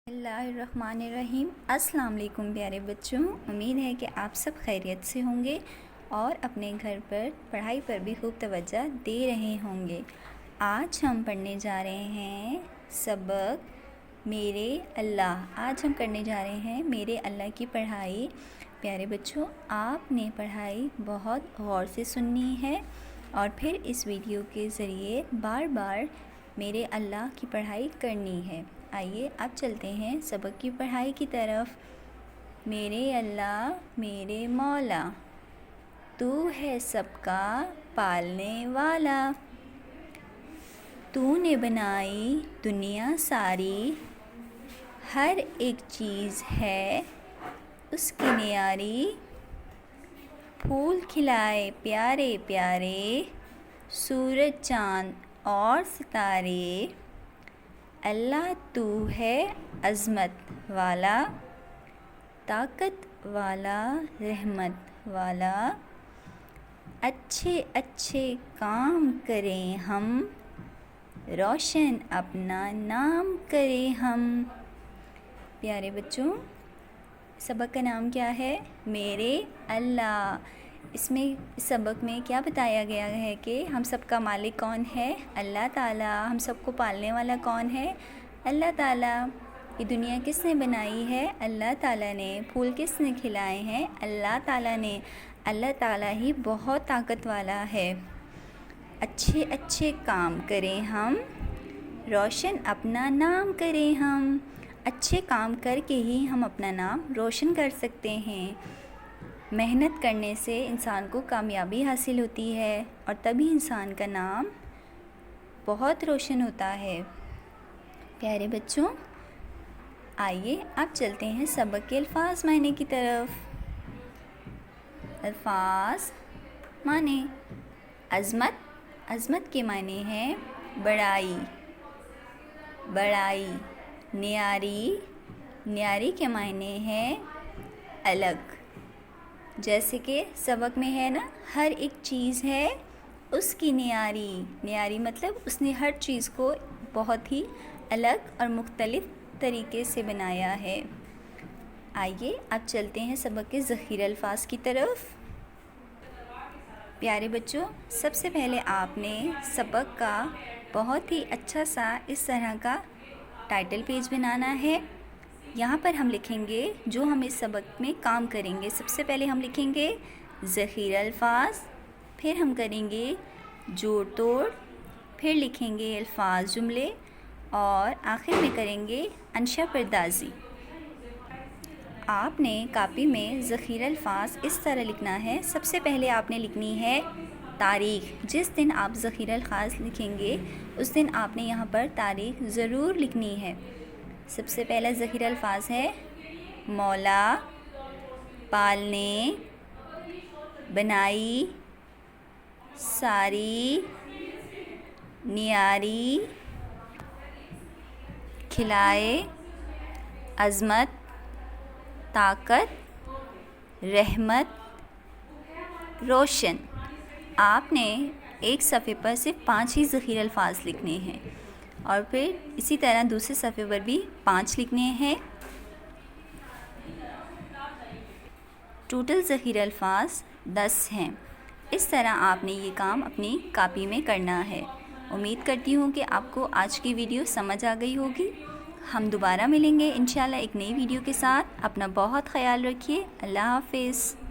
बिस्मिल्लाहिर्रहमानिर्रहीम। अस्सलाम वालेकुम प्यारे बच्चों, उम्मीद है कि आप सब खैरियत से होंगे और अपने घर पर पढ़ाई पर भी खूब तवज्जो दे रहे होंगे। आज हम पढ़ने जा रहे हैं सबक मेरे अल्लाह। आज हम करने जा रहे हैं मेरे अल्लाह की पढ़ाई। प्यारे बच्चों, आपने पढ़ाई बहुत गौर से सुननी है और फिर इस वीडियो के ज़रिए बार बार मेरे अल्लाह की पढ़ाई करनी है। आइए अब चलते हैं सबक की पढ़ाई की तरफ। मेरे अल्लाह मेरे मौला, तू है सबका पालने वाला। तूने बनाई दुनिया सारी, हर एक चीज़ है उसकी न्यारी। फूल खिलाए प्यारे प्यारे, सूरज चाँद और सितारे। अल्लाह तू है अज़मत वाला, ताकत वाला, रहमत वाला। अच्छे अच्छे काम करें हम, रोशन अपना नाम करें हम। प्यारे बच्चों, सबक का नाम क्या है? मेरे अल्लाह। इसमें सबक में क्या बताया गया है कि हम सबका मालिक कौन है? अल्लाह ताला। हम सबको पालने वाला कौन है? अल्लाह ताला। ये दुनिया किसने बनाई है? अल्लाह ताला ने। फूल किसने खिलाए हैं? अल्लाह ताला ने। अल्लाह ताला ही बहुत ताकत वाला है। अच्छे अच्छे काम करें हम, रोशन अपना नाम करें हम। अच्छे काम करके ही हम अपना नाम रोशन कर सकते हैं। मेहनत करने से इंसान को कामयाबी हासिल होती है और तभी इंसान का नाम बहुत रोशन होता है। प्यारे बच्चों, आइए अब चलते हैं सबक के अल्फाज मायने की तरफ। अल्फाज माने। अज़मत। अज़मत के माने हैं बड़ाई, बड़ाई। न्यारी। न्यारी के मायने हैं अलग। जैसे कि सबक में है ना, हर एक चीज़ है उसकी न्यारी। न्यारी मतलब उसने हर चीज़ को बहुत ही अलग और मुख्तलिफ तरीके से बनाया है। आइए अब चलते हैं सबक के ज़ख़ीरा अल्फाज की तरफ। प्यारे बच्चों, सबसे पहले आपने सबक का बहुत ही अच्छा सा इस तरह का टाइटल पेज बनाना है। यहाँ पर हम लिखेंगे जो हम इस सबक में काम करेंगे। सबसे पहले हम लिखेंगे ज़ख़ीरा अल्फाज, फिर हम करेंगे जोड़ तोड़, फिर लिखेंगे अल्फाज जुमले और आखिर में करेंगे अंशा परदाज़ी। आपने कापी में ज़ख़ीरा अल्फाज इस तरह लिखना है। सबसे पहले आपने लिखनी है तारीख़। जिस दिन आप ज़ख़ीरा अल्फाज लिखेंगे उस दिन आपने यहाँ पर तारीख़ ज़रूर लिखनी है। सबसे पहला ज़ख़ीरा अल्फाज है मौला, पालने, बनाई, सारी, न्यारी, खिलाए, अज़मत, ताकत, रहमत, रोशन। आपने एक सफ़े पर सिर्फ 5 ही ज़ख़ीरा अल्फाज लिखने हैं और फिर इसी तरह दूसरे सफ़े पर भी 5 लिखने हैं। टोटल ज़ख़ीरा अल्फाज 10 हैं। इस तरह आपने ये काम अपनी कापी में करना है। उम्मीद करती हूँ कि आपको आज की वीडियो समझ आ गई होगी। हम दोबारा मिलेंगे इंशाल्लाह एक नई वीडियो के साथ। अपना बहुत ख्याल रखिए। अल्लाह हाफ़िज़।